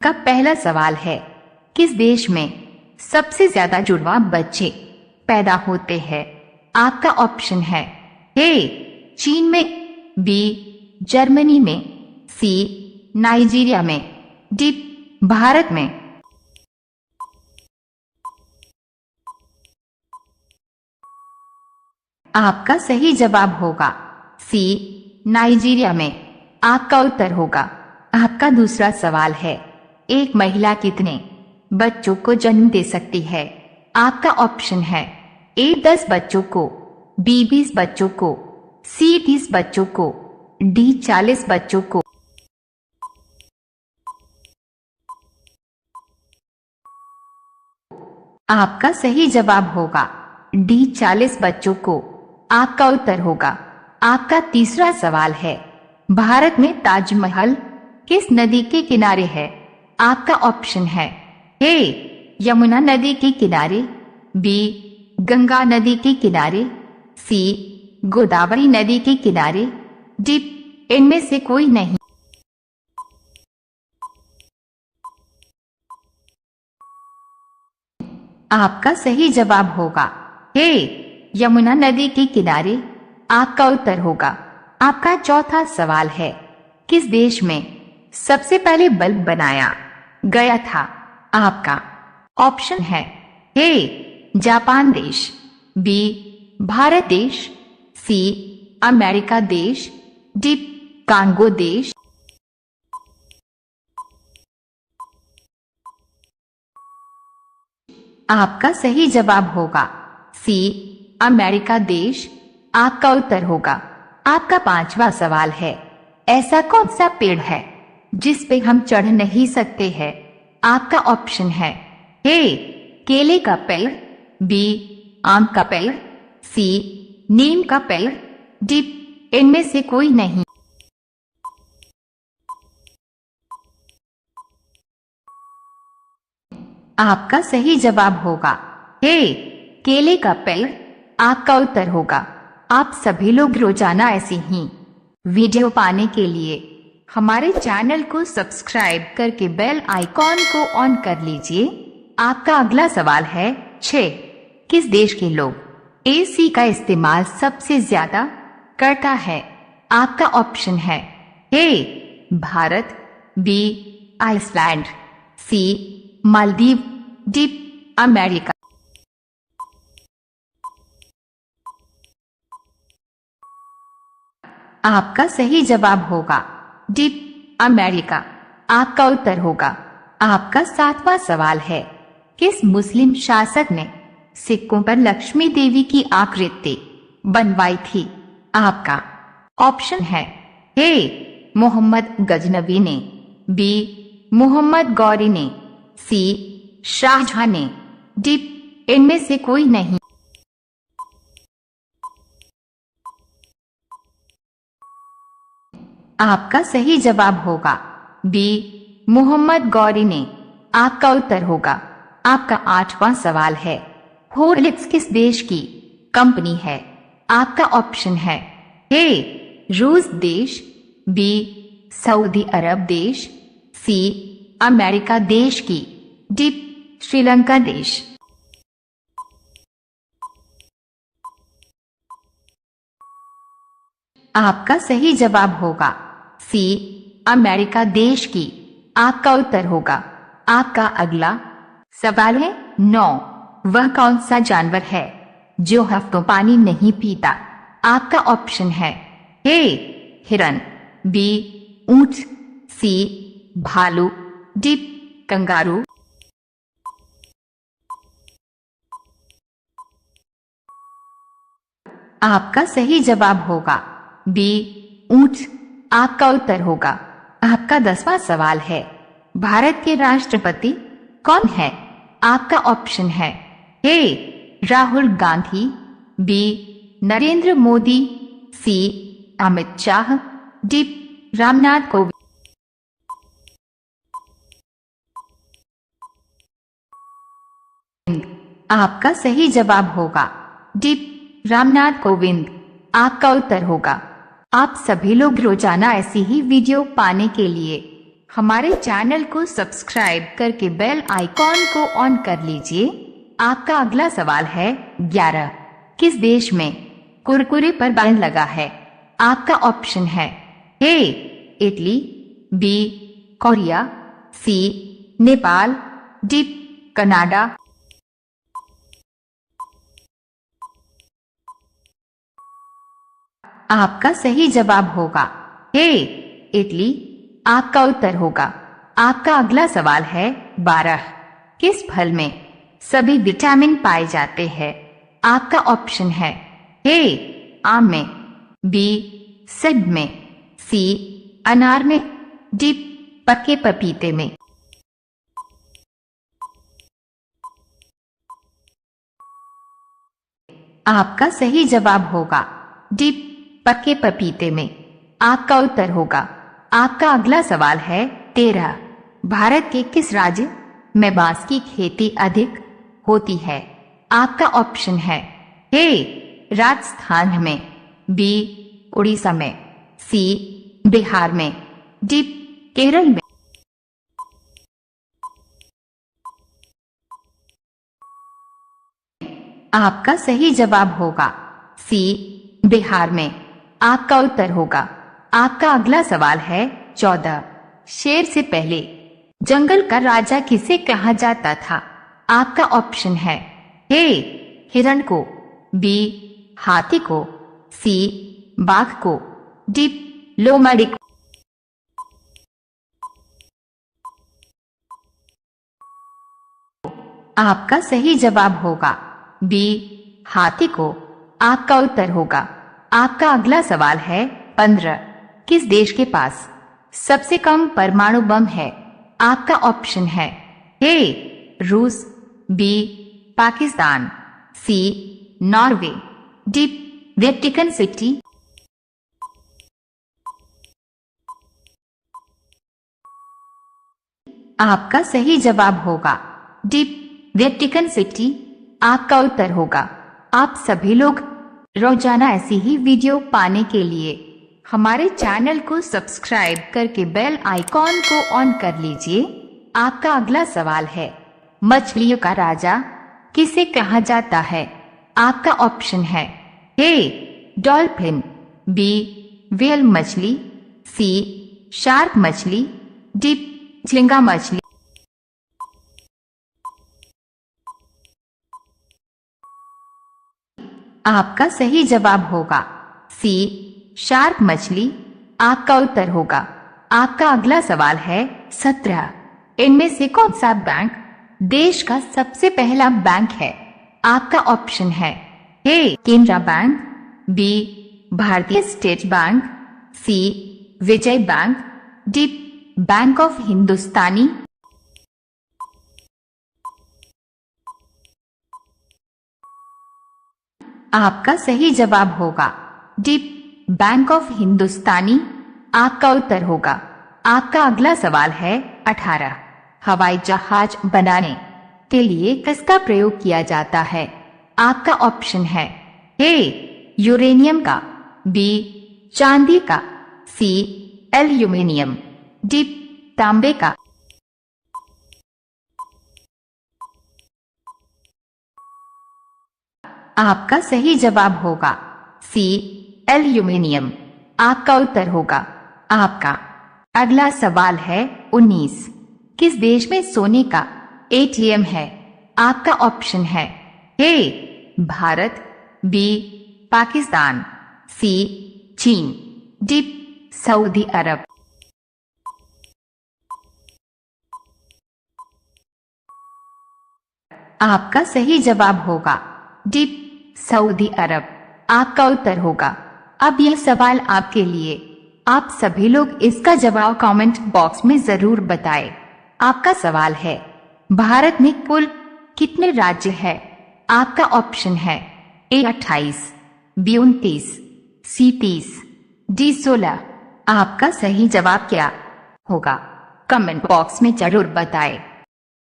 का पहला सवाल है, किस देश में सबसे ज्यादा जुड़वा बच्चे पैदा होते हैं? आपका ऑप्शन है ए चीन में, बी जर्मनी में, सी नाइजीरिया में, डी भारत में। आपका सही जवाब होगा सी नाइजीरिया में। आपका उत्तर होगा। आपका दूसरा सवाल है, एक महिला कितने बच्चों को जन्म दे सकती है? आपका ऑप्शन है ए 10 बच्चों को, बी 20 बच्चों को, सी 30 बच्चों को, डी 40 बच्चों को। आपका सही जवाब होगा डी 40 बच्चों को। आपका उत्तर होगा। आपका तीसरा सवाल है, भारत में ताजमहल किस नदी के किनारे है? आपका ऑप्शन है ए यमुना नदी के किनारे, बी गंगा नदी के किनारे, सी गोदावरी नदी के किनारे, डी इनमें से कोई नहीं। आपका सही जवाब होगा ए यमुना नदी के किनारे। आपका उत्तर होगा। आपका चौथा सवाल है, किस देश में सबसे पहले बल्ब बनाया गया था? आपका ऑप्शन है ए जापान देश, बी भारत देश, सी अमेरिका देश, डी कांगो देश। आपका सही जवाब होगा सी अमेरिका देश। आपका उत्तर होगा। आपका पांचवा सवाल है, ऐसा कौन सा पेड़ है जिस पे हम चढ़ नहीं सकते हैं? आपका ऑप्शन है ए केले का पेड़, बी आम का पेड़, सी नीम का पेड़, डी इनमें से कोई नहीं। आपका सही जवाब होगा ए केले का पेड़। आपका उत्तर होगा। आप सभी लोग रोजाना ऐसी ही वीडियो पाने के लिए हमारे चैनल को सब्सक्राइब करके बेल आइकॉन को ऑन कर लीजिए। आपका अगला सवाल है 6, किस देश के लोग एसी का इस्तेमाल सबसे ज्यादा करता है? आपका ऑप्शन है ए भारत, बी आइसलैंड, सी मालदीव, डी अमेरिका। आपका सही जवाब होगा डी अमेरिका। आपका उत्तर होगा। आपका 7वां सवाल है, किस मुस्लिम शासक ने सिक्कों पर लक्ष्मी देवी की आकृति बनवाई थी? आपका ऑप्शन है ए मोहम्मद गजनवी ने, बी मोहम्मद गौरी ने, सी शाहजहां ने, डी इनमें से कोई नहीं। आपका सही जवाब होगा बी मोहम्मद गौरी ने। आपका उत्तर होगा। आपका 8वां सवाल है, हॉर्लिक्स किस देश की कंपनी है? आपका ऑप्शन है ए रूस देश, बी सऊदी अरब देश, सी अमेरिका देश की, डी श्रीलंका देश। आपका सही जवाब होगा सी अमेरिका देश की। आपका उत्तर होगा। आपका अगला सवाल है 9, वह कौन सा जानवर है जो हफ्तों पानी नहीं पीता? आपका ऑप्शन है ए हिरन, बी ऊंट, सी भालू, डी कंगारू। आपका सही जवाब होगा बी ऊंट। आपका उत्तर होगा। आपका 10वां सवाल है, भारत के राष्ट्रपति कौन है? आपका ऑप्शन है ए राहुल गांधी, बी नरेंद्र मोदी, सी अमित शाह, डी रामनाथ कोविंद। आपका सही जवाब होगा डी रामनाथ कोविंद। आपका उत्तर होगा। आप सभी लोग रोजाना ऐसी ही वीडियो पाने के लिए हमारे चैनल को सब्सक्राइब करके बेल आइकॉन को ऑन कर लीजिए। आपका अगला सवाल है 11। किस देश में कुरकुरे पर बैन लगा है? आपका ऑप्शन है A Italy, B Korea, C Nepal, D Canada. आपका सही जवाब होगा ए इटली। आपका उत्तर होगा। आपका अगला सवाल है 12। किस फल में सभी विटामिन पाए जाते हैं? आपका ऑप्शन है ए आम में, बी सेब में, सी अनार में, डी पके पपीते में। आपका सही जवाब होगा डी पके पपीते में। आपका उत्तर होगा। आपका अगला सवाल है 13। भारत के किस राज्य में बांस की खेती अधिक होती है? आपका ऑप्शन है ए राजस्थान में, बी उड़ीसा में, सी बिहार में, डी केरल में। आपका सही जवाब होगा सी बिहार में। आपका उत्तर होगा। आपका अगला सवाल है 14। शेर से पहले जंगल का राजा किसे कहा जाता था? आपका ऑप्शन है ए हिरण को, बी हाथी को, सी बाघ को, डी लोमड़ी को। आपका सही जवाब होगा बी हाथी को। आपका उत्तर होगा। आपका अगला सवाल है 15। किस देश के पास सबसे कम परमाणु बम है? आपका ऑप्शन है ए रूस, बी पाकिस्तान, सी नॉर्वे, डी वेटिकन सिटी। आपका सही जवाब होगा डी वेटिकन सिटी। आपका उत्तर होगा। आप सभी लोग रोजाना ऐसी ही वीडियो पाने के लिए हमारे चैनल को सब्सक्राइब करके बेल आइकॉन को ऑन कर लीजिए। आपका अगला सवाल है मछलियों का राजा किसे कहा जाता है? आपका ऑप्शन है ए डॉल्फिन, बी व्हेल मछली, सी शार्क मछली, डी झींगा मछली। आपका सही जवाब होगा सी शार्क मछली। आपका उत्तर होगा। आपका अगला सवाल है 17। इनमें से कौन सा बैंक देश का सबसे पहला बैंक है? आपका ऑप्शन है A Canara bank, B Bharatiya state bank, C Vijay bank, D bank of Hindustani. आपका सही जवाब होगा डी बैंक ऑफ हिंदुस्तानी। आपका उत्तर होगा। आपका अगला सवाल है 18। हवाई जहाज बनाने के लिए किसका प्रयोग किया जाता है? आपका ऑप्शन है ए यूरेनियम का, बी चांदी का, सी एल्यूमिनियम, डी तांबे का। आपका सही जवाब होगा सी एल्यूमिनियम। आपका उत्तर होगा। आपका अगला सवाल है 19। किस देश में सोने का एटीएम है? आपका ऑप्शन है ए भारत, बी पाकिस्तान, सी चीन, डी सऊदी अरब। आपका सही जवाब होगा डी सऊदी अरब। आपका उत्तर होगा। अब यह सवाल आपके लिए। आप सभी लोग इसका जवाब कमेंट बॉक्स में जरूर बताएं। आपका सवाल है भारत में कुल कितने राज्य है? आपका ऑप्शन है ए 28, बी 29, सी 30, डी 16। आपका सही जवाब क्या होगा? कमेंट बॉक्स में जरूर बताएं।